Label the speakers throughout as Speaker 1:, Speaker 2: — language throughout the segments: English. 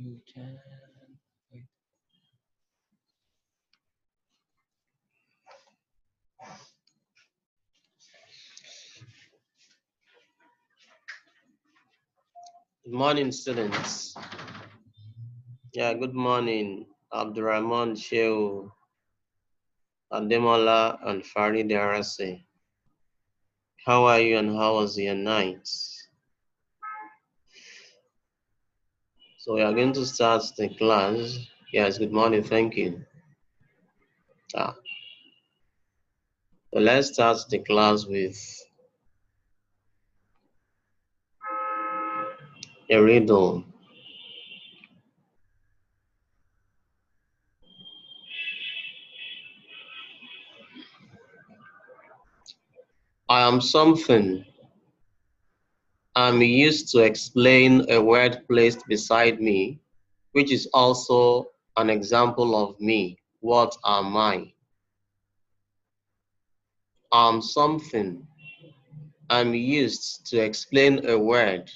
Speaker 1: You can wait.
Speaker 2: Good morning, students. Yeah, good morning, Abdurrahman Shehu, Ademola, and Farid Arase. How are you and how was your night? So we are going to start the class. Yes, good morning, thank you. So let's start the class with a riddle. I am something. I'm used to explain a word placed beside me, which is also an example of me. What am I? I'm something. I'm used to explain a word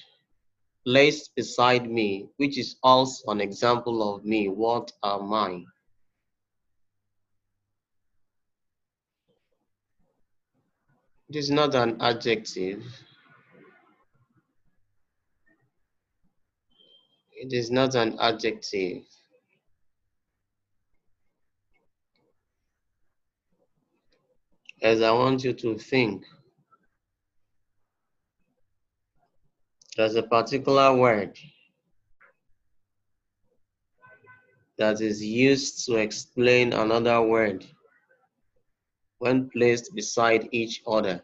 Speaker 2: placed beside me, which is also an example of me. What am I? It is not an adjective. It is not an adjective. As I want you to think, there's a particular word that is used to explain another word when placed beside each other.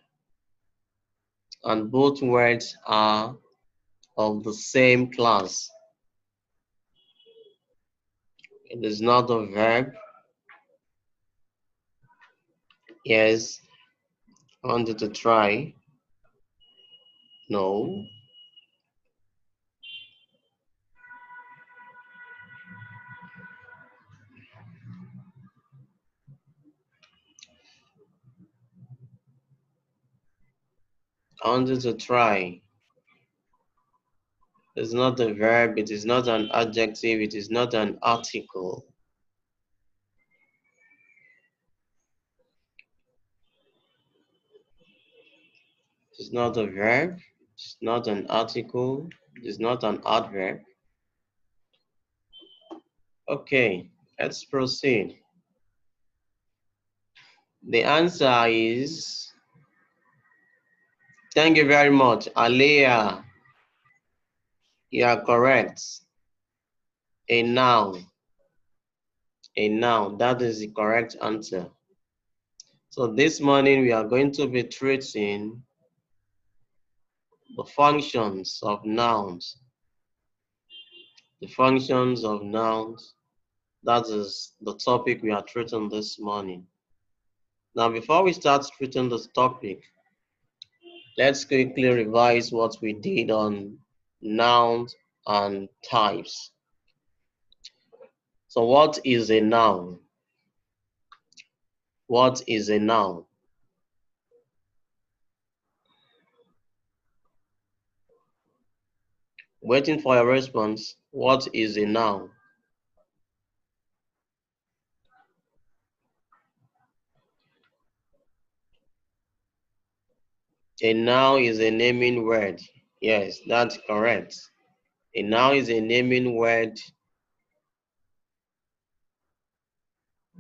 Speaker 2: And both words are of the same class. It is not a verb. Yes, I want you to try. No. I want you to try. It's not a verb, it is not an adjective, it is not an article. It's not a verb, it's not an article, it is not an adverb. Okay, let's proceed. The answer is, thank you very much, Alea. You are correct. A noun. A noun, that is the correct answer. So this morning we are going to be treating the functions of nouns. The functions of nouns, that is the topic we are treating this morning. Now, before we start treating this topic, let's quickly revise what we did on nouns and types. So what is a noun? What is a noun? Waiting for your response. What is a noun? A noun is a naming word. Yes, that's correct. A noun is a naming word.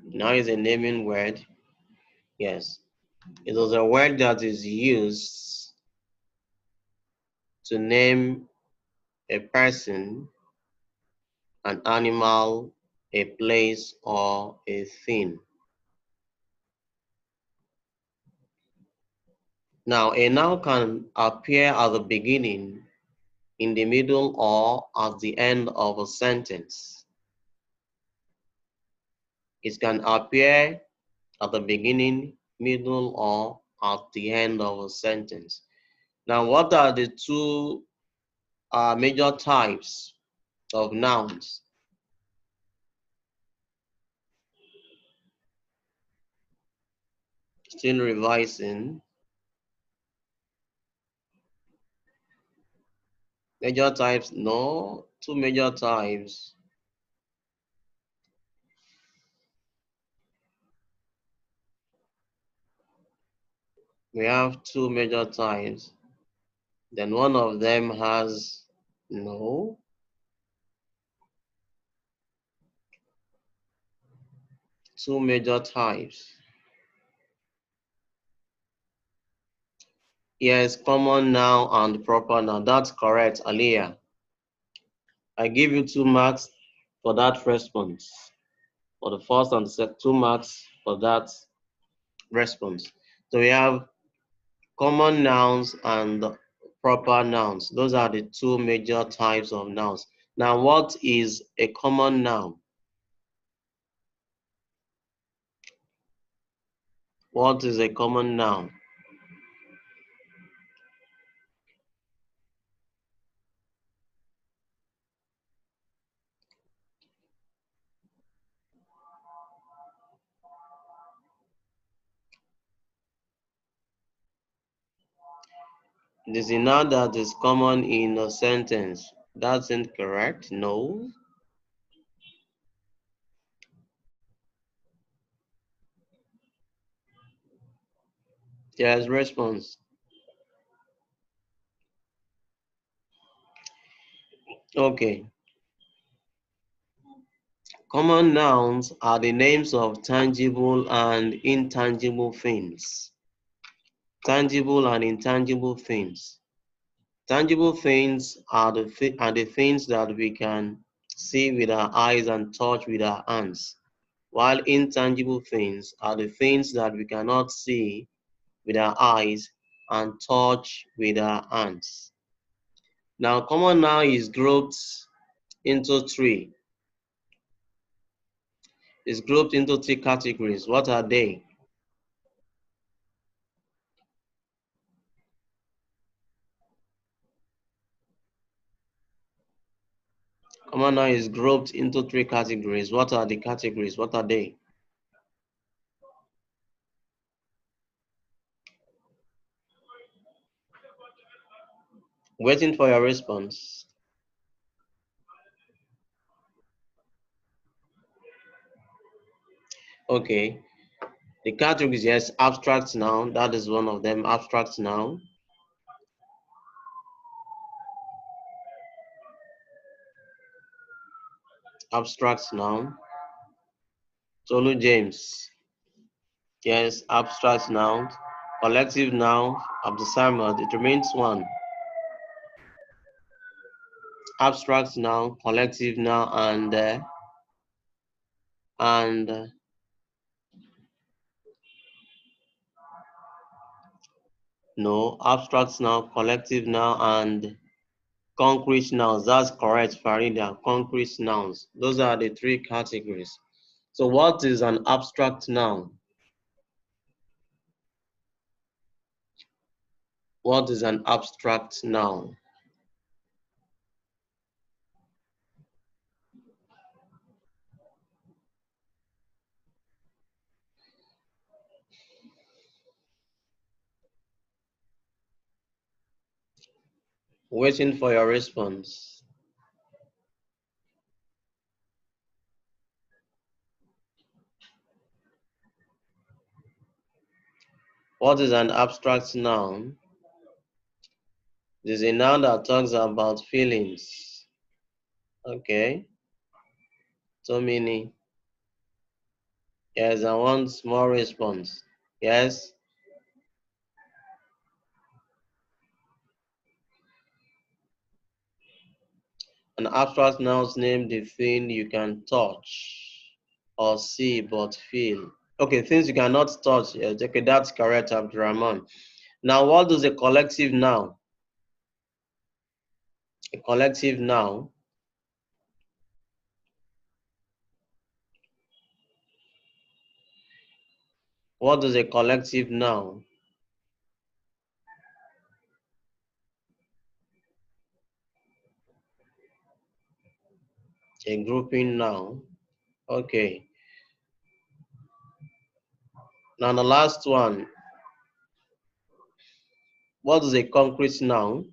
Speaker 2: Noun is a naming word. Yes. It is a word that is used to name a person, an animal, a place, or a thing. Now, a noun can appear at the beginning, in the middle, or at the end of a sentence. It can appear at the beginning, middle, or at the end of a sentence. Now, what are the two major types of nouns? Still revising. Major types, no. Two major types. We have two major types. Then one of them has no. Two major types. Yes, common noun and proper noun. That's correct, Aliyah. I give you 2 marks for that response. For the first and the second, 2 marks for that response. So we have common nouns and proper nouns. Those are the two major types of nouns. Now, what is a common noun? What is a common noun? It is a noun that is common in a sentence. That's incorrect. No. Yes, response. Okay. Common nouns are the names of tangible and intangible things. Tangible and intangible things. Tangible things are the things that we can see with our eyes and touch with our hands, while intangible things are the things that we cannot see with our eyes and touch with our hands. Now, common noun is grouped into three. It's grouped into three categories. What are they? Common noun is grouped into three categories. What are the categories? What are they? Waiting for your response. Okay. The categories, yes, abstract noun, that is one of them, abstract noun. Abstract noun. Tolu James. Yes, abstract noun. Collective noun, Abdul Samad. It remains one. Abstract noun, collective noun, and no, abstract noun, collective noun, and concrete nouns. That's correct, Farida. Concrete nouns. Those are the three categories. So what is an abstract noun? What is an abstract noun? Waiting for your response. What is an abstract noun? It is a noun that talks about feelings. Okay. So many. Yes, I want small response. Yes. An abstract noun name the thing you can touch or see but feel. Okay, things you cannot touch. Yes, okay, that's correct, Abdurrahman. Now, what does a collective noun? A collective noun. What does a collective noun? A grouping noun. Okay. Now the last one. What is a concrete noun?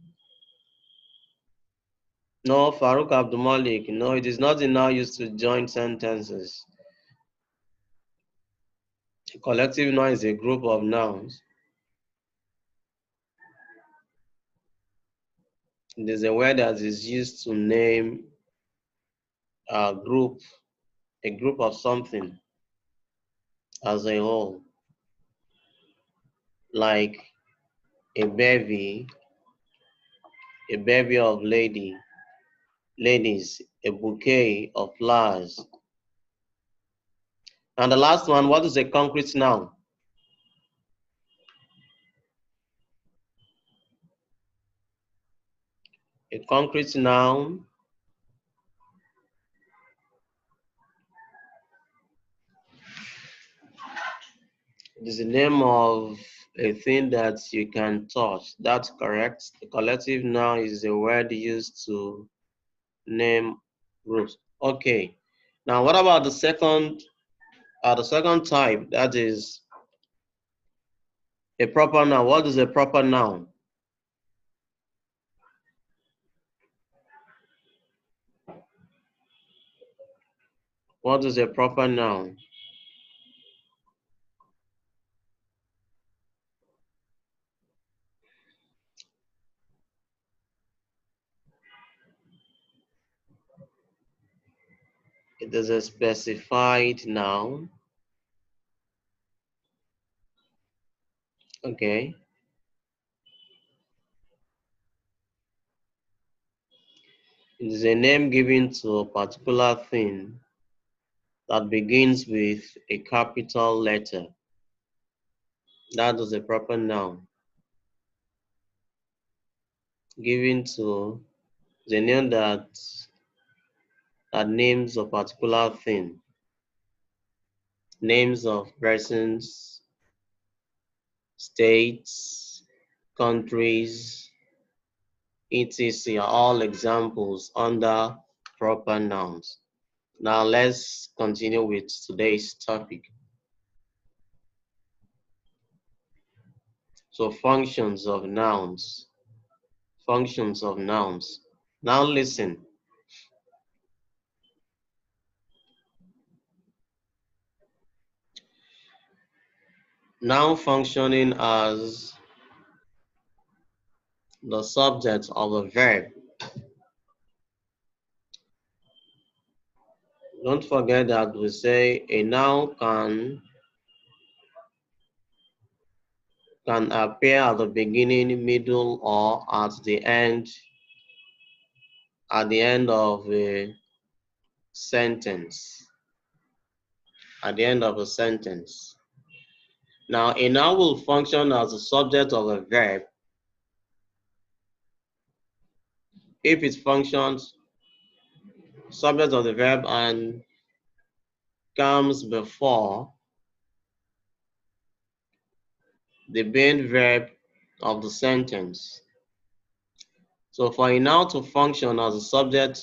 Speaker 2: No, Farouk Abdulmalik. No, it is not a noun used to join sentences. A collective noun is a group of nouns. It is a word that is used to name a group of something as a whole, like a bevy of ladies, a bouquet of flowers. And the last one, what is a concrete noun? A concrete noun is the name of a thing that you can touch. That's correct. The collective noun is a word used to name groups. Okay. Now, what about the second type? That is a proper noun. What is a proper noun? What is a proper noun? It is a specified noun. Okay. It is a name given to a particular thing that begins with a capital letter. That is a proper noun given to the name that names a particular thing. Names of persons, states, countries, etc. are all examples under proper nouns. Now let's continue with today's topic. So functions of nouns. Functions of nouns. Now listen. Noun functioning as the subject of a verb. Don't forget that we say a noun can appear at the beginning, middle, or at the end of a sentence. At the end of a sentence. Now, a noun will function as the subject of a verb if it functions subject of the verb and comes before the main verb of the sentence. So for a noun to function as a subject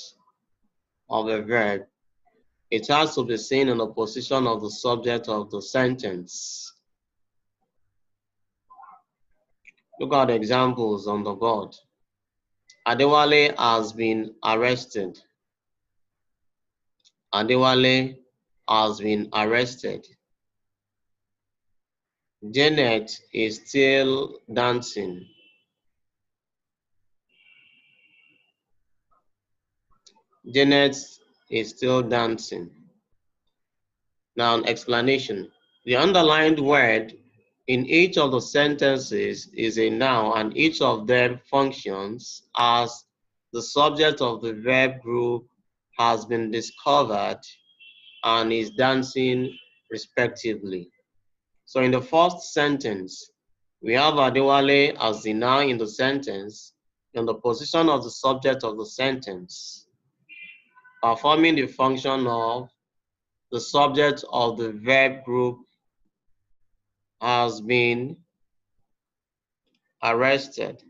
Speaker 2: of a verb, it has to be seen in the position of the subject of the sentence. Look at the examples on the board. Adewale has been arrested. Adewale has been arrested. Janet is still dancing. Janet is still dancing. Now, an explanation. The underlined word in each of the sentences is a noun, and each of them functions as the subject of the verb group has been discovered and is dancing respectively. So in the first sentence, we have Adewale as the noun in the sentence in the position of the subject of the sentence, performing the function of the subject of the verb group has been arrested.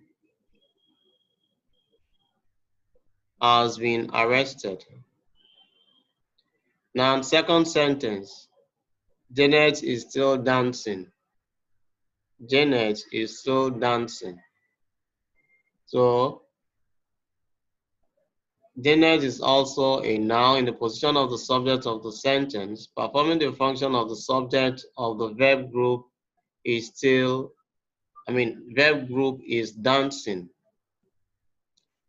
Speaker 2: Has been arrested. Now, second sentence, Janet is still dancing. Janet is still dancing. So, Janet is also a noun in the position of the subject of the sentence, performing the function of the subject of the verb group is verb group is dancing.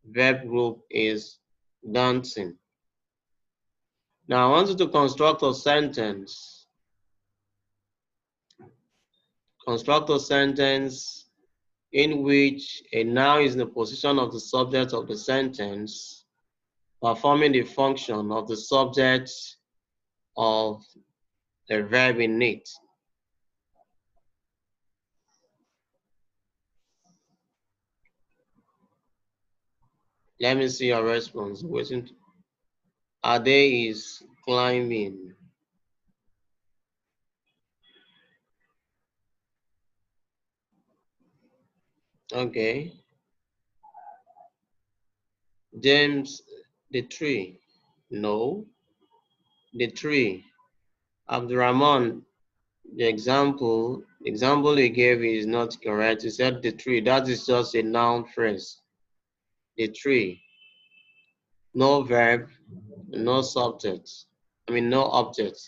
Speaker 2: Verb group is dancing. Now I want you to construct a sentence. Construct a sentence in which a noun is in the position of the subject of the sentence, performing the function of the subject of the verb in it. Let me see your response. Waiting. Ade is climbing. Okay. James, the tree. No, the tree. Abdurrahman, the example he gave is not correct. He said the tree. That is just a noun phrase. The tree. No verb, no subject. No object.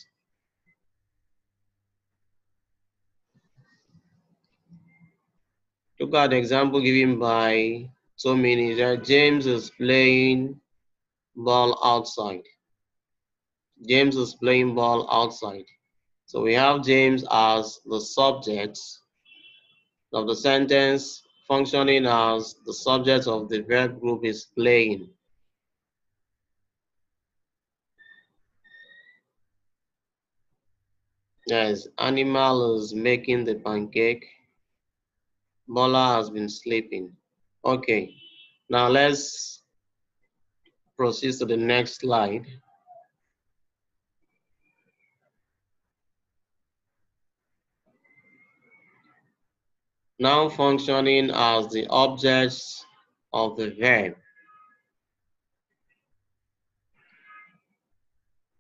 Speaker 2: Look at the example given by Tomini that James is playing ball outside. James is playing ball outside. So we have James as the subject of the sentence functioning as the subject of the verb group is playing. Yes, animal is making the pancake. Bola has been sleeping. Okay, now let's proceed to the next slide. Now functioning as the objects of the verb.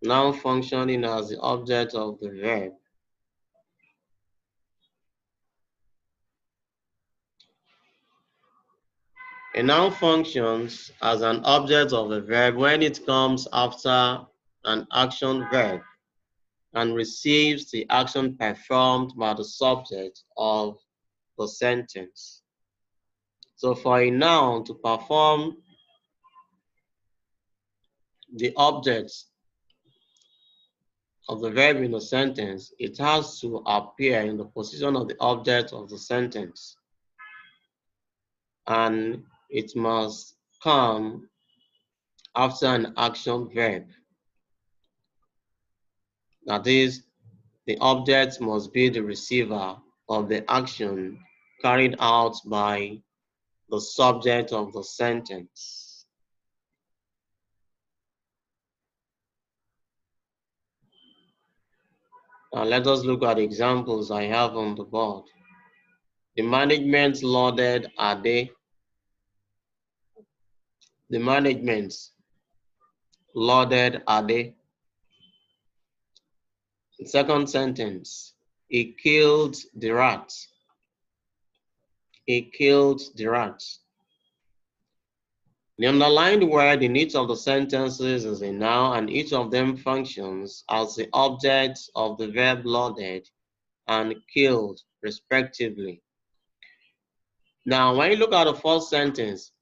Speaker 2: Now functioning as the object of the verb. A noun functions as an object of a verb when it comes after an action verb and receives the action performed by the subject of the sentence. So for a noun to perform the object of the verb in a sentence, it has to appear in the position of the object of the sentence. And it must come after an action verb. That is, the object must be the receiver of the action carried out by the subject of the sentence. Now let us look at examples I have on the board. The management lauded Ade. The management lauded Ade. Second sentence, he killed the rat. He killed the rat. The underlined word in each of the sentences is a noun, and each of them functions as the object of the verb lauded and killed, respectively. Now, when you look at the first sentence,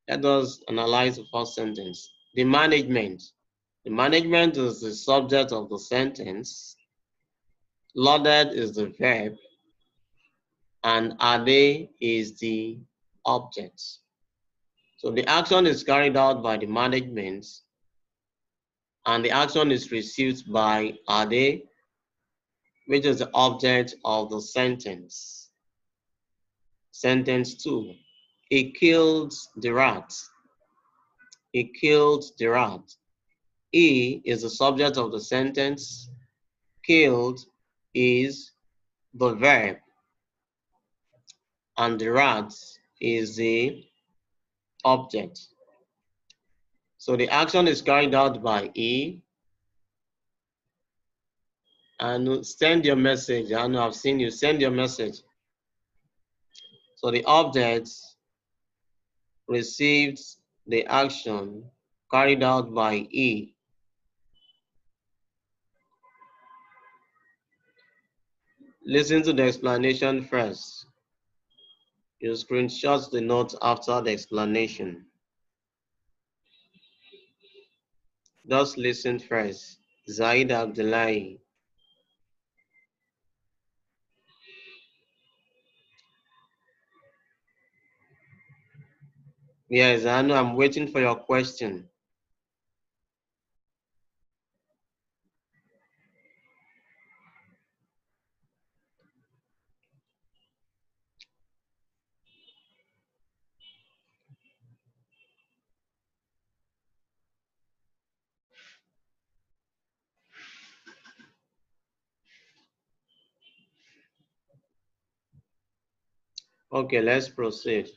Speaker 2: let us analyze the first sentence. The management. The management is the subject of the sentence. Lauded is the verb, and Ade is the object. So the action is carried out by the management, and the action is received by Ade, which is the object of the sentence. Sentence 2. He killed the rat. He killed the rat. He is the subject of the sentence. Killed is the verb, and the rat is the object. So the action is carried out by E. And send your message. I know I've seen you send your message. So the object receives the action carried out by E. Listen to the explanation first. You screenshot the notes after the explanation. Just listen first. Zaid Abdullahi. Yes, I know. I'm waiting for your question. Okay, let's proceed.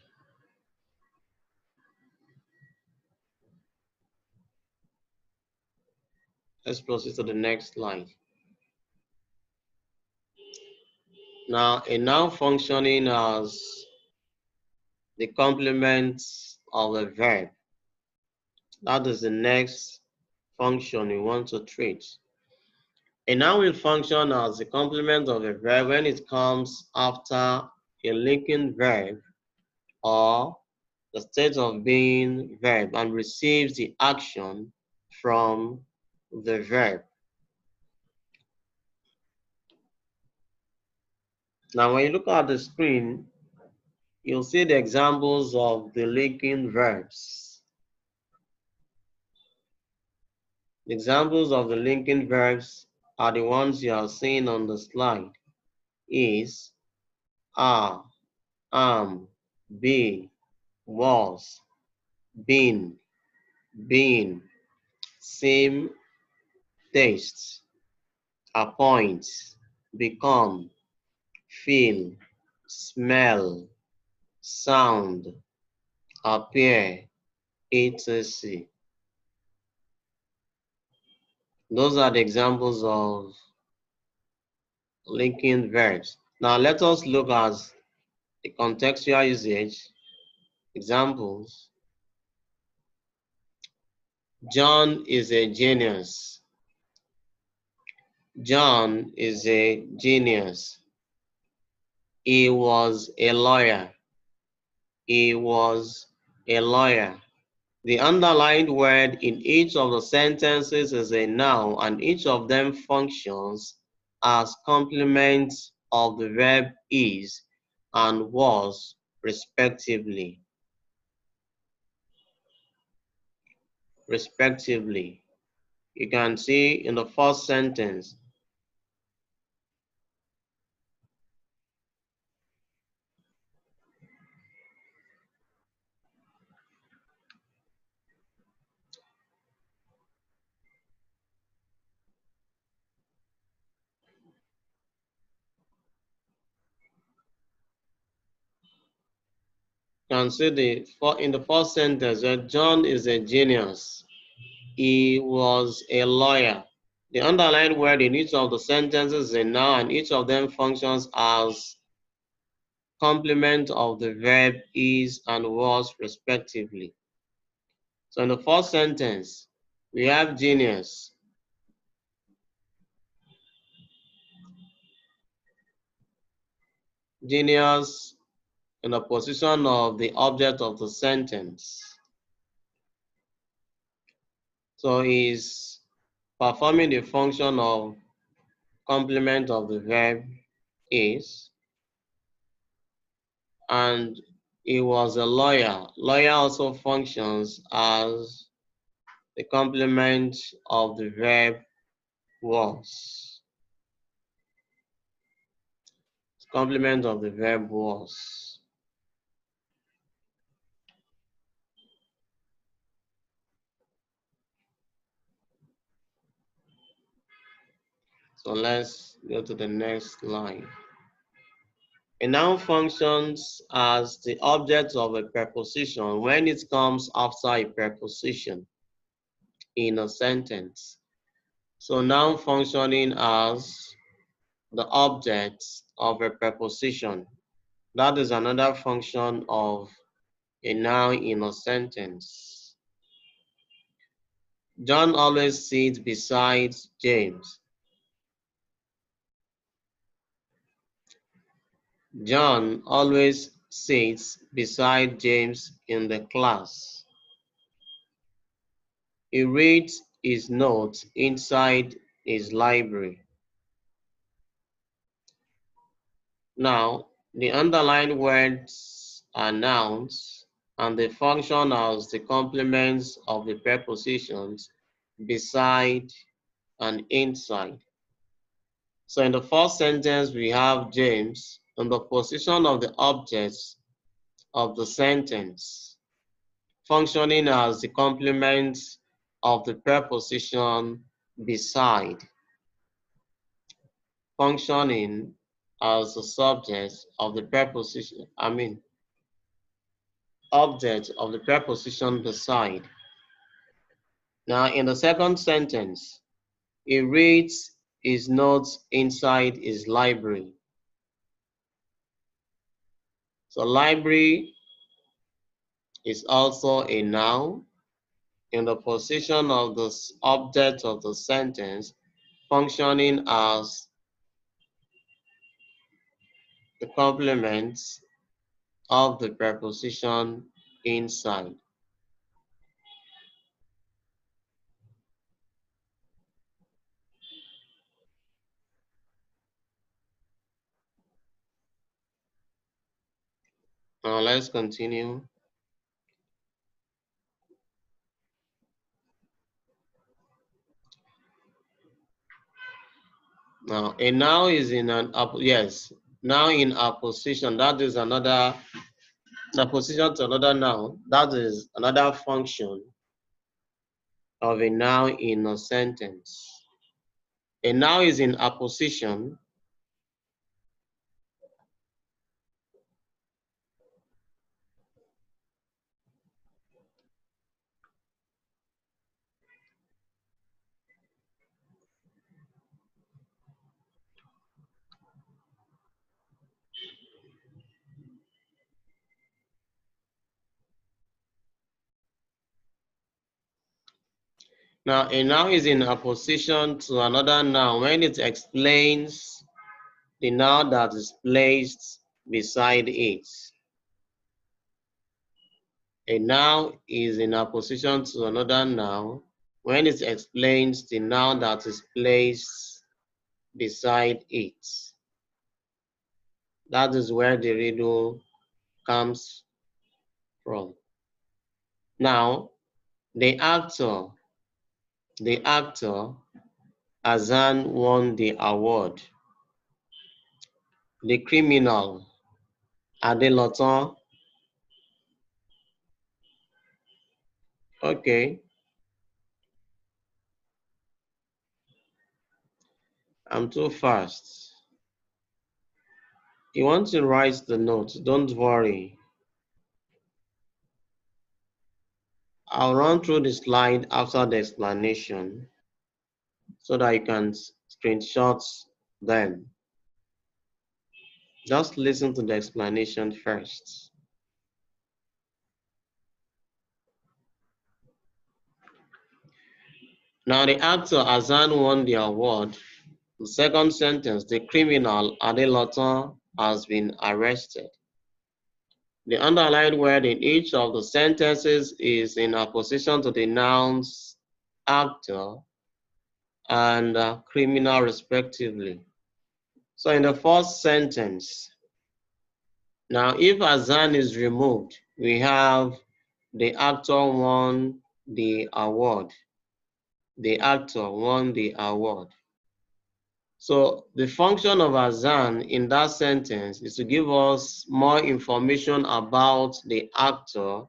Speaker 2: Let's proceed to the next slide. Now, a noun functioning as the complement of a verb. That is the next function we want to treat. A noun will function as the complement of a verb when it comes after a linking verb or the state of being verb and receives the action from the verb. Now, when you look at the screen, you'll see the examples of the linking verbs. The examples of the linking verbs are the ones you are seeing on the slide. Is, are, am, be, was, been, being, seem, taste, appoint, become, feel, smell, sound, appear, etc. Those are the examples of linking verbs. Now let us look at the contextual usage examples. John is a genius. John is a genius. He was a lawyer. He was a lawyer. The underlined word in each of the sentences is a noun, and each of them functions as complements of the verb is and was, respectively. You can see in the first sentence, you can see in the first sentence that John is a genius. He was a lawyer. The underlined word in each of the sentences is a noun, and each of them functions as complement of the verb is and was, respectively. So in the first sentence, we have genius. Genius in the position of the object of the sentence. So he's performing the function of complement of the verb is, and he was a lawyer. Lawyer also functions as the complement of the verb was. Complement of the verb was. So let's go to the next line. A noun functions as the object of a preposition when it comes after a preposition in a sentence. So noun functioning as the object of a preposition. That is another function of a noun in a sentence. John always sits beside James. John always sits beside James in the class. He reads his notes inside his library. Now, the underlined words are nouns and they function as the complements of the prepositions beside and inside. So in the first sentence, we have James in the position of the objects of the sentence, functioning as the complement of the preposition beside, functioning as the subject of the preposition, object of the preposition beside. Now, in the second sentence, he reads his notes inside his library. So, library is also a noun in the position of the object of the sentence, functioning as the complement of the preposition inside. Now let's continue. Now a noun is in an yes. Now in apposition, that is another apposition to another noun. That is another function of a noun in a sentence. A noun is in apposition Now, a noun is in opposition to another noun when it explains the noun that is placed beside it. A noun is in opposition to another noun when it explains the noun that is placed beside it. That is where the riddle comes from. Now, the actor, Azan won the award. The criminal, Adelotan. Okay, I'm too fast. You want to write the note, don't worry. I'll run through the slide after the explanation so that you can screenshot them. Just listen to the explanation first. Now the actor Azan won the award. The second sentence, the criminal Adelotan has been arrested. The underlined word in each of the sentences is in opposition to the nouns actor and criminal respectively. So in the first sentence, now if Azan is removed, we have the actor won the award. The actor won the award. So the function of Azan in that sentence is to give us more information about the actor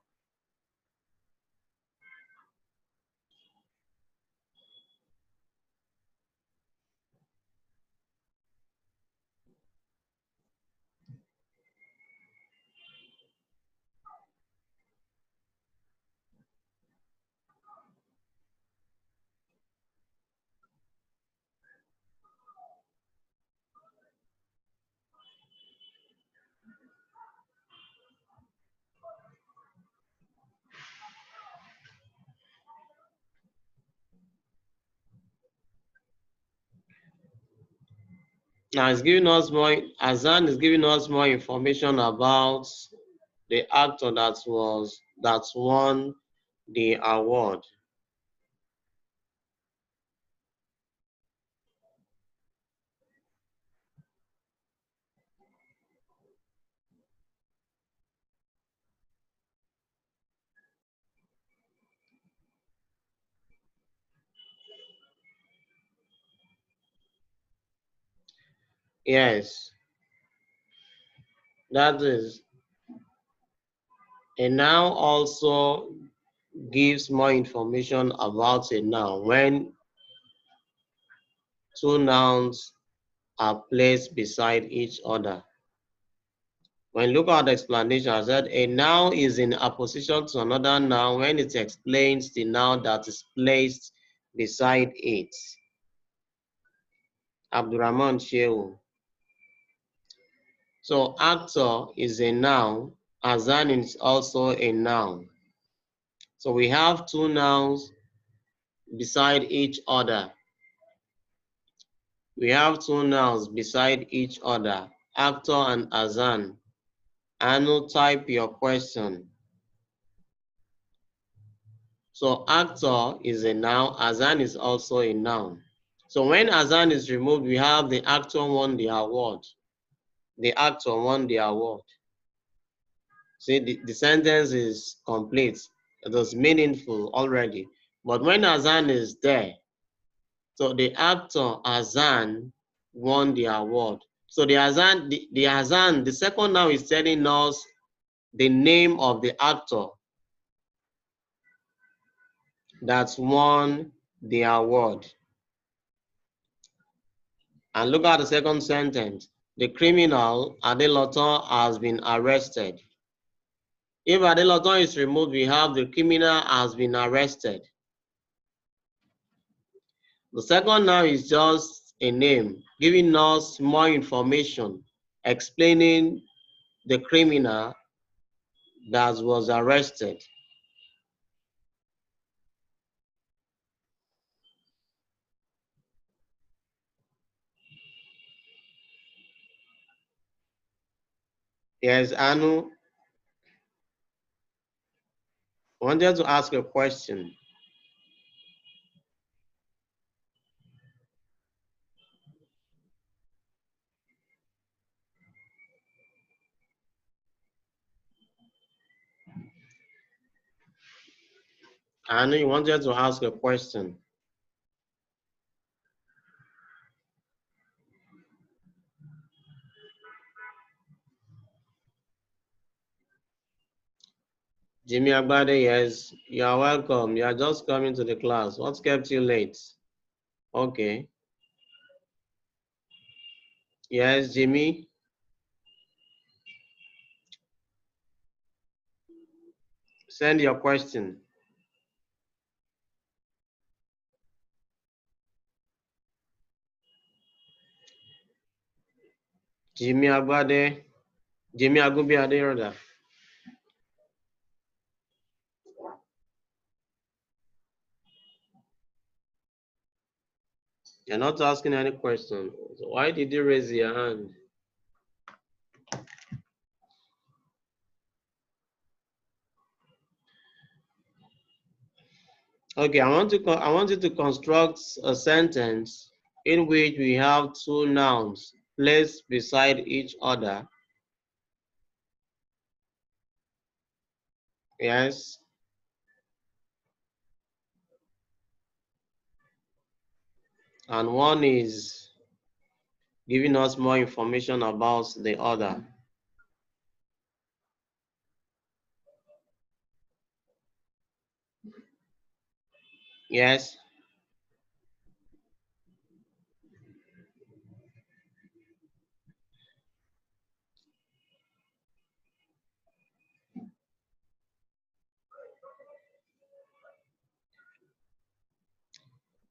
Speaker 2: Now it's giving us more, Azan is giving us more information about the actor that won the award. Yes, that is. A noun also gives more information about a noun when two nouns are placed beside each other. When you look at the explanation, I said a noun is in opposition to another noun when it explains the noun that is placed beside it. Abdurrahman Shehu. So actor is a noun, Azan is also a noun. So we have two nouns beside each other. We have two nouns beside each other, actor and Azan. Anu, type your question. So actor is a noun, Azan is also a noun. So when Azan is removed, we have the actor won the award. The actor won the award. See, the sentence is complete. It was meaningful already. But when Azan is there, so the actor Azan won the award. So the Azan, the second now is telling us the name of the actor that won the award. And look at the second sentence. The criminal, Adeloton, has been arrested. If Adeloton is removed, we have the criminal has been arrested. The second now is just a name, giving us more information, explaining the criminal that was arrested. Yes, Anu, I wanted to ask a question. Anu, you wanted to ask a question. Jimmy Agbade, yes, you are welcome. You are just coming to the class. What kept you late? Okay. Yes, Jimmy, send your question. Jimmy Agbade, Jimmy Agubiade, rather. You're not asking any question. So why did you raise your hand? Okay, I want you to construct a sentence in which we have two nouns placed beside each other. Yes. And one is giving us more information about the other. Yes.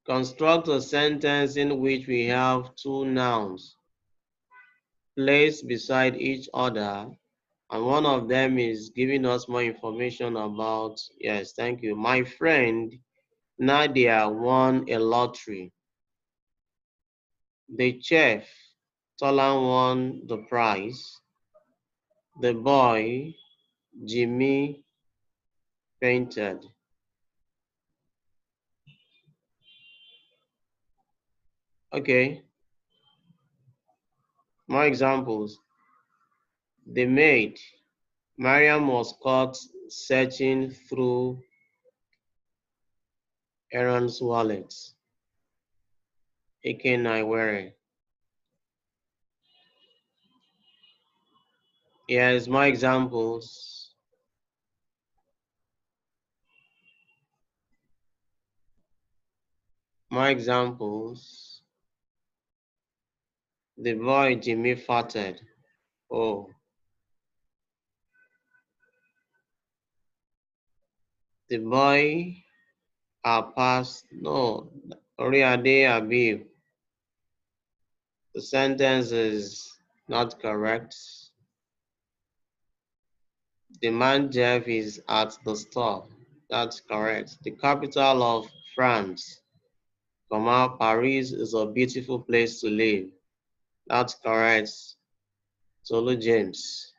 Speaker 2: Construct a sentence in which we have two nouns placed beside each other, and one of them is giving us more information about, yes, thank you. My friend Nadia won a lottery. The chef Tolan won the prize. The boy, Jimmy, fainted. Okay, more examples. The maid, Mariam was caught searching through Aaron's wallet. Ikenaiwere. Here's more examples. More examples. The boy Jimmy farted. Oh. The boy passed. No. Oriade Abib. The sentence is not correct. The man Jeff is at the store. That's correct. The capital of France, Paris is a beautiful place to live. That's correct. Solo James.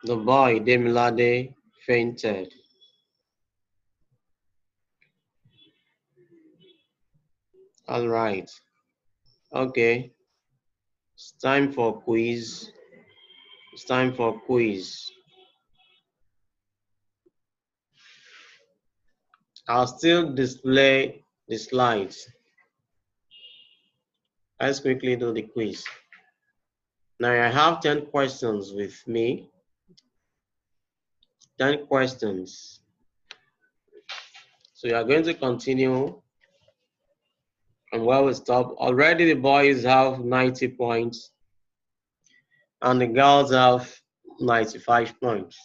Speaker 2: The boy Demilade fainted. All right. Okay. It's time for quiz. It's time for quiz. I'll still display the slides. Let's quickly do the quiz. Now I have 10 questions with me. 10 questions. So you are going to continue and where we stop. Already the boys have 90 points and the girls have 95 points.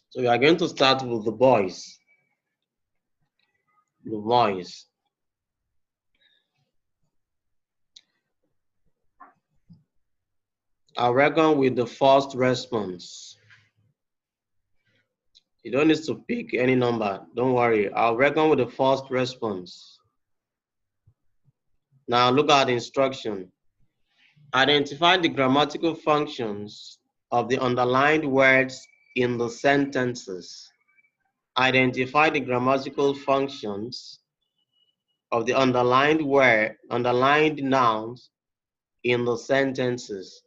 Speaker 2: So we are going to start with the boys. The boys. I'll reckon with the first response. You don't need to pick any number. Don't worry. I'll reckon with the first response. Now look at the instruction. Identify the grammatical functions of the underlined words in the sentences. Identify the grammatical functions of the underlined nouns in the sentences.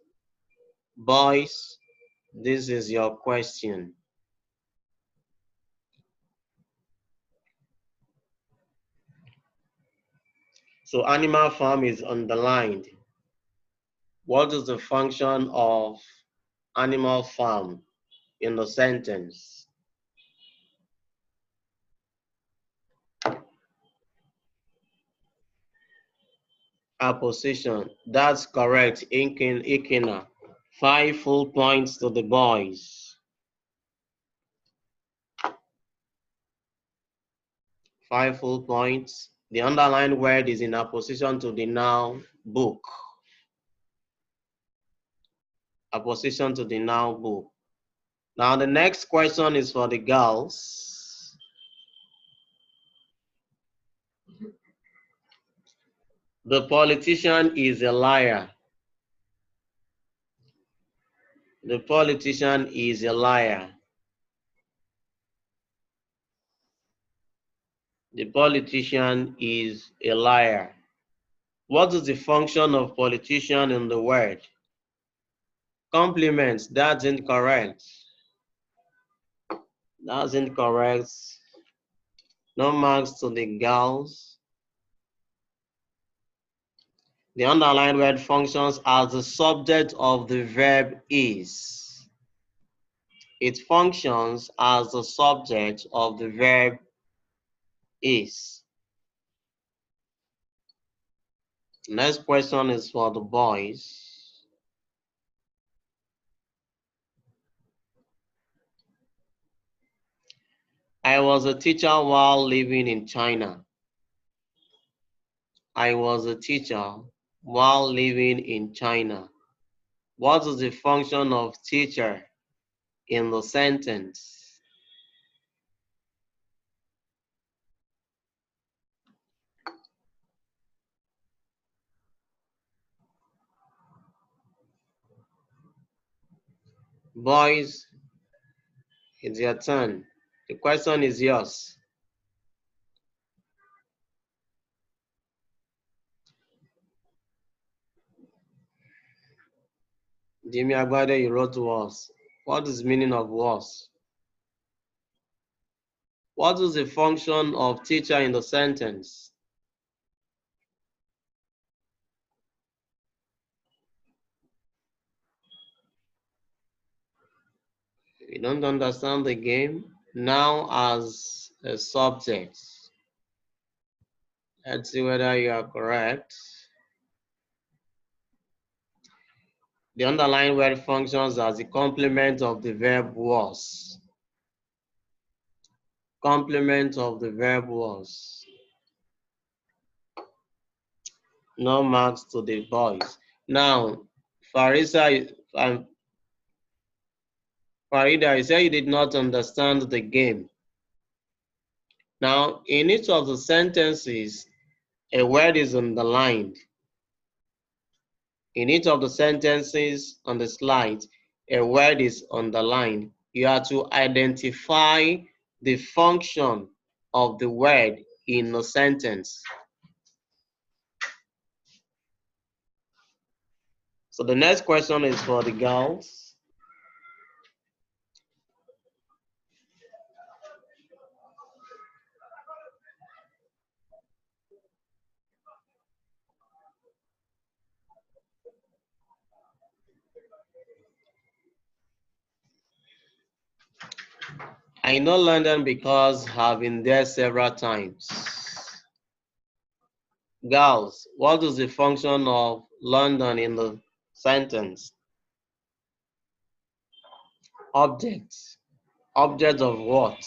Speaker 2: Boys, this is your question. So animal farm is underlined. What is the function of animal farm in the sentence? Apposition. That's correct. Ikena. 5 full points to the boys. 5 full points. The underlined word is in apposition to the noun book. Apposition to the noun book. Now the next question is for the girls. The politician is a liar. The politician is a liar. The politician is a liar. What is the function of politician in the word? Compliments. That's incorrect. That's incorrect. No marks to the girls. The underlined word functions as the subject of the verb is. It functions as the subject of the verb is. Next question is for the boys. I was a teacher while living in China. I was a teacher while living in China. What is the function of teacher in the sentence? Boys, it's your turn. The question is yours. Jimmy Agbade, you wrote was. What is the meaning of was? What is the function of teacher in the sentence? You don't understand the game? Now as a subject. Let's see whether you are correct. The underlying word functions as the complement of the verb was. Complement of the verb was. No marks to the boys. Now, Farida, you said you did not understand the game. Now, in each of the sentences, a word is underlined. In each of the sentences on the slide, a word is underlined. You have to identify the function of the word in a sentence. So the next question is for the girls. I know London because I've been there several times. Girls, what is the function of London in the sentence? Object. Object of what?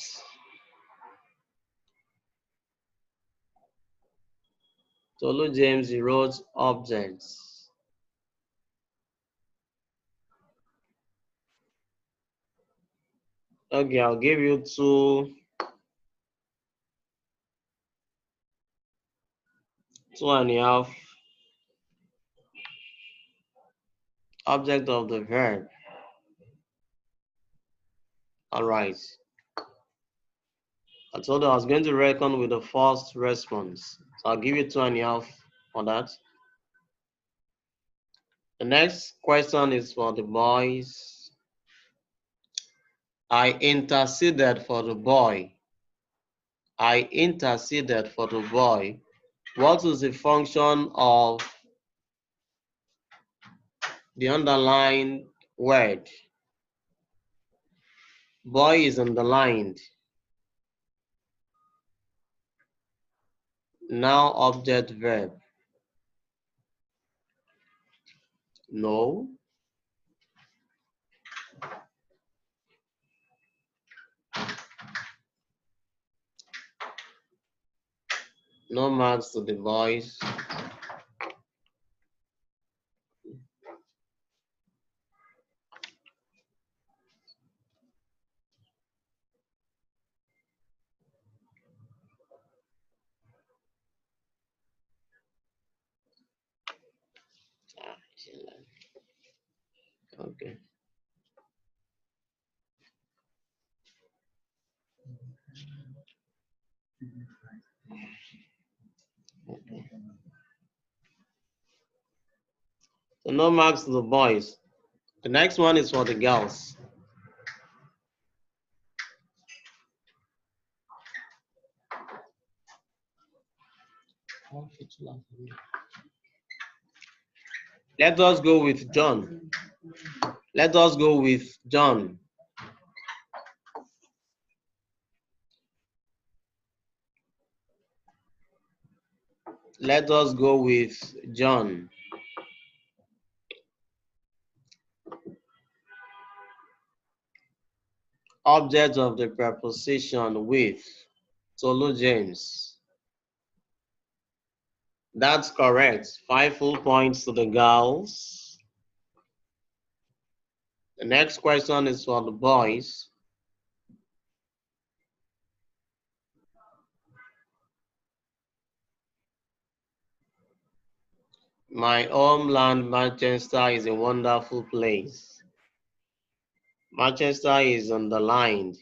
Speaker 2: Tolu James wrote objects. Okay, I'll give you two and a half. Object of the verb. All right. I told you I was going to reckon with the first response. So I'll give you 2.5 for that. The next question is for the boys. I interceded for the boy. I interceded for the boy. What is the function of the underlined word? Boy is underlined. Now object verb. No. No marks to the boys. Okay. So no marks to the boys. The next one is for the girls. Let us go with John. Let us go with John. Let us go with John. Object of the preposition with. Tolu James. That's correct. 5 full points to the girls. The next question is for the boys. My homeland, Manchester, is a wonderful place. Manchester is underlined.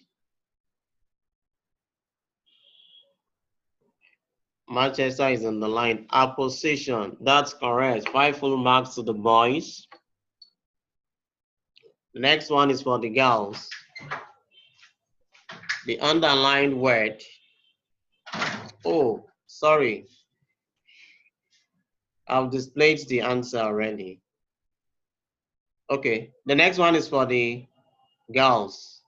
Speaker 2: Manchester is underlined. Apposition. That's correct. 5 full marks to the boys. The next one is for the girls. The underlined word. Oh, sorry. I've displayed the answer already. Okay. The next one is for the girls.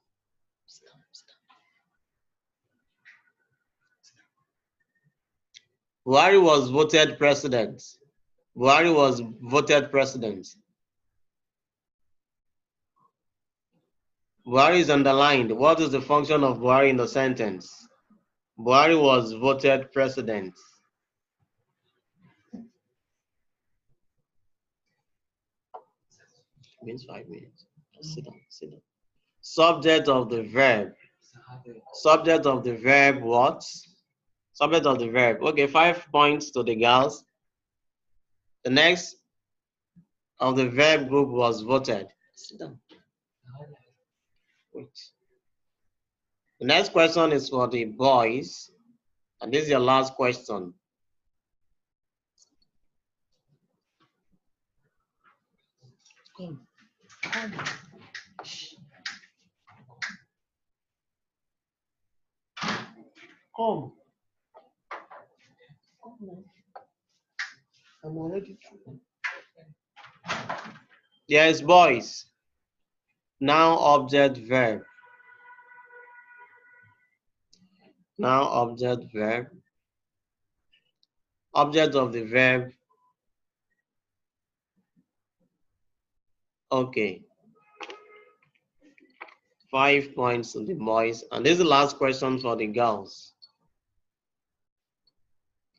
Speaker 2: Buhari was voted president. Buhari was voted president. Buhari is underlined. What is the function of Buhari in the sentence? Buhari was voted president. It means 5 minutes. Sit down, sit down. Subject of the verb. Subject of the verb what? Subject of the verb. Okay, 5 points to the girls. The next of the verb group was voted. Sit down. Wait. The next question is for the boys. And this is your last question. Come, come. Come. I'm already through. Yes, boys. Noun, object, verb. Noun, object, verb. Object of the verb. Okay. 5 points to the boys. And this is the last question for the girls.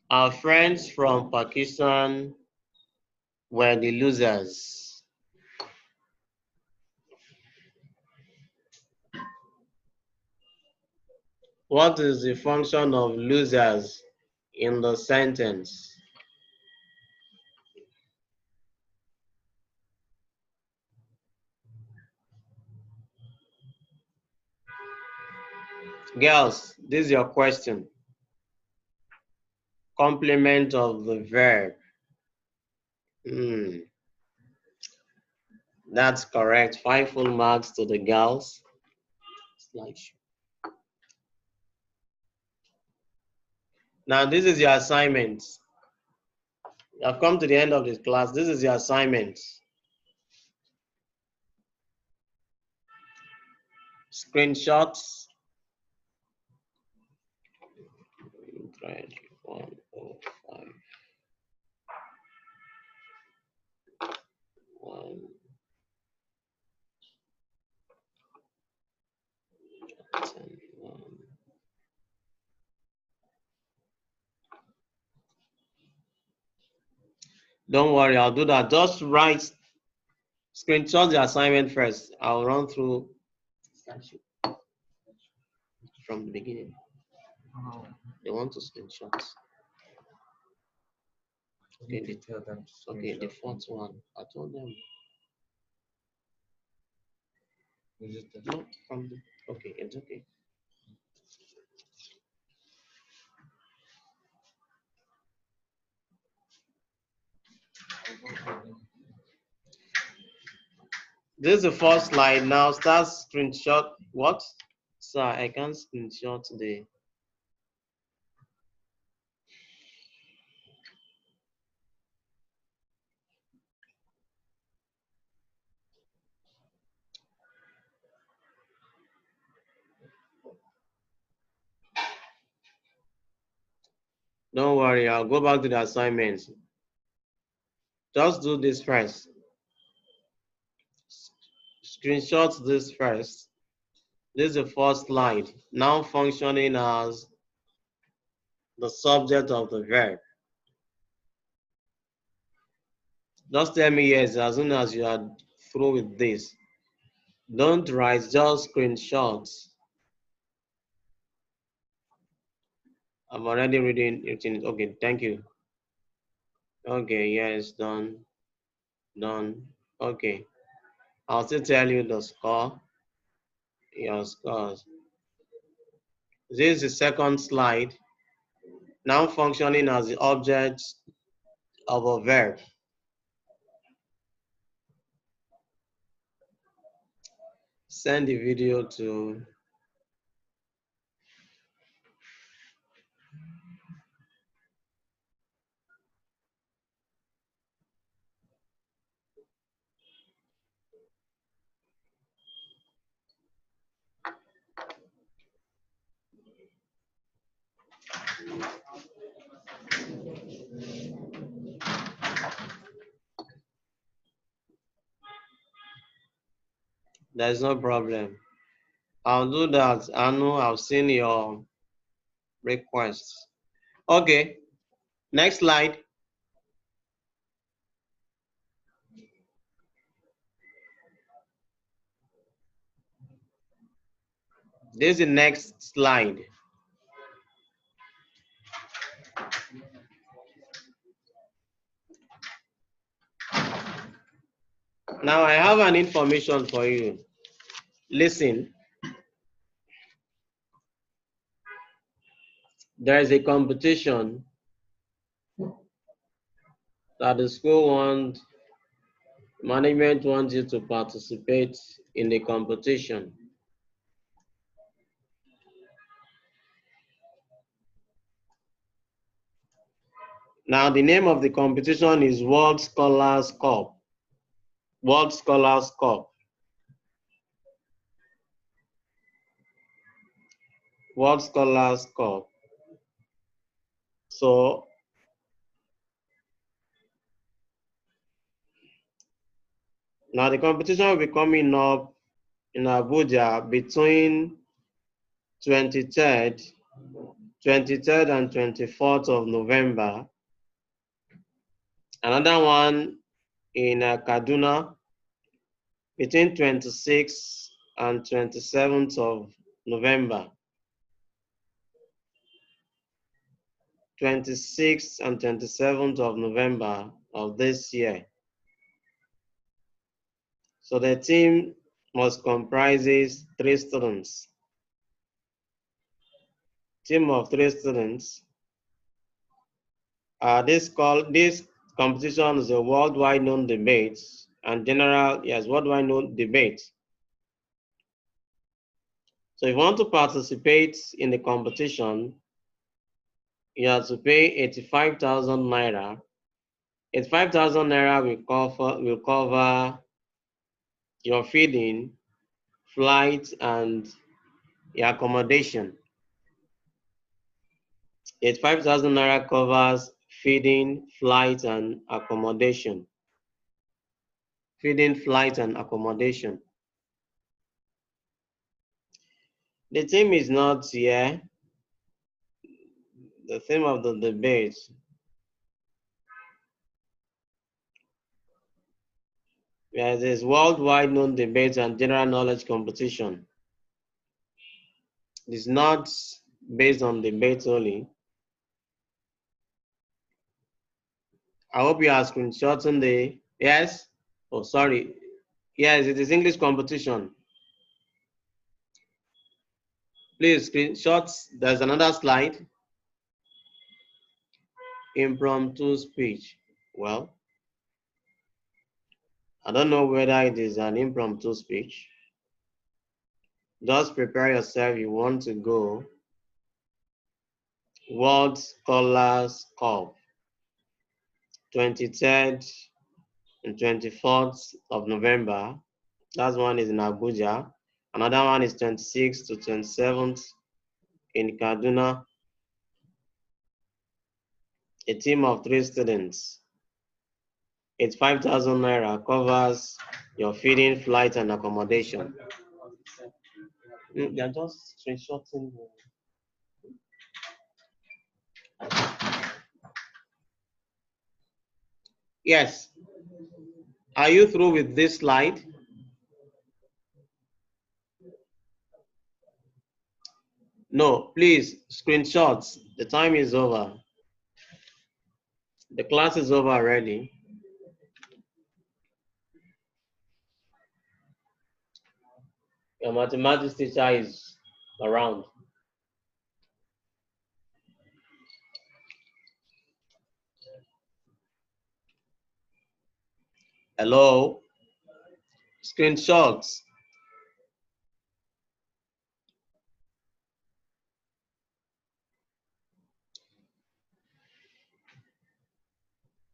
Speaker 2: Our friends from Pakistan were the losers. What is the function of losers in the sentence? Girls, this is your question. Complement of the verb. That's correct. 5 full marks to the girls. Now, this is your assignment. You have come to the end of this class. This is your assignment. Screenshots. 105. 1, 10, 1. Don't worry, I'll do that. Just write, screenshot the assignment first. I'll run through from the beginning. They want to screenshot. Okay, the fourth one. I told them. No, from the, okay, it's okay. This is the first slide. Now start screenshot. What? Sir, I can't screenshot the. Don't worry, I'll go back to the assignments. Just do this first. Screenshot this first. This is the first slide. Now functioning as the subject of the verb. Just tell me yes as soon as you are through with this. Don't write, just screenshots. I'm already reading it. Okay, thank you. Okay, yes, done. Done. Okay. I'll still tell you the score. your scores. This is the second slide. Noun functioning as the object of a verb. Send the video to There's no problem. I'll do that. I know I've seen your request. Okay, next slide. This is the next slide. Now I have an information for you. Listen. There is a competition that the school wants, management wants you to participate in the competition. Now the name of the competition is World Scholars Cup. World Scholars Cup. World Scholars Cup. So now the competition will be coming up in Abuja between 23rd and 24th of November. Another one in Kaduna between 26th and 27th of November. 26th and 27th of November of this year. So the team must comprises 3 students. Team of 3 students. This competition is a worldwide known debate and general, yes, worldwide known debate. So if you want to participate in the competition, you have to pay 85,000 naira. 85,000 naira will cover your feeding, flight, and your accommodation. 85,000 naira covers feeding, flight, and accommodation. Feeding, flight, and accommodation. The theme is not here. The theme of the debate. There is worldwide known debate and general knowledge competition. It's not based on debate only. I hope you are screenshotting the, yes? Oh, sorry. Yes, it is English competition. Please screenshot. There's another slide. Impromptu speech. Well, I don't know whether it is an impromptu speech. Just prepare yourself. You want to go. World Scholars Cup, 23rd and 24th of November. That one is in Abuja. Another one is 26th to 27th in Kaduna. A team of 3 students. It's 5,000 naira, covers your feeding, flight, and accommodation. They're just screenshotting. Yes. Are you through with this slide? No, please, screenshots. The time is over. The class is over already. Your mathematics teacher is around. Hello? Screenshots.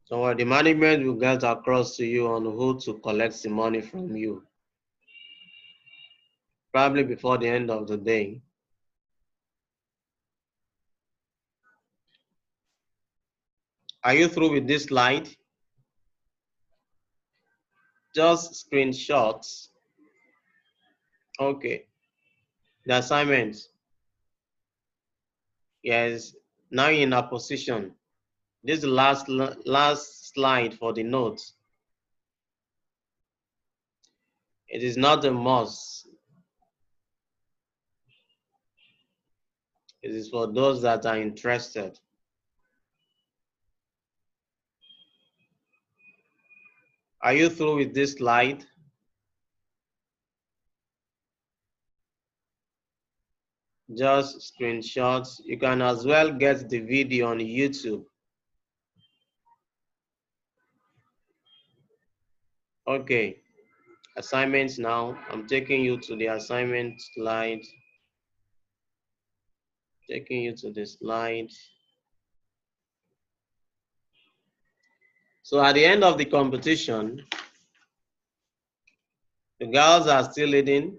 Speaker 2: So the management will get across to you on who to collect the money from you. Probably before the end of the day. Are you through with this slide? Just screenshots. Okay. The assignment. Yes. Now you're in a position. This is the last slide for the notes. It is not a must. It is for those that are interested. Are you through with this slide? Just screenshots. You can as well get the video on YouTube. Okay, assignments now. I'm taking you to the assignment slide. Taking you to the slide. So at the end of the competition, the girls are still leading.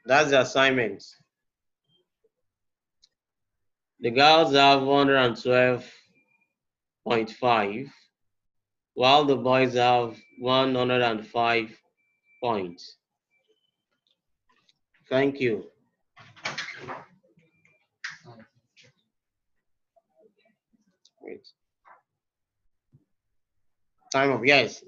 Speaker 2: That's the assignment. The girls have 112.5, while the boys have 105 points. Thank you. Wait. Time up, yes.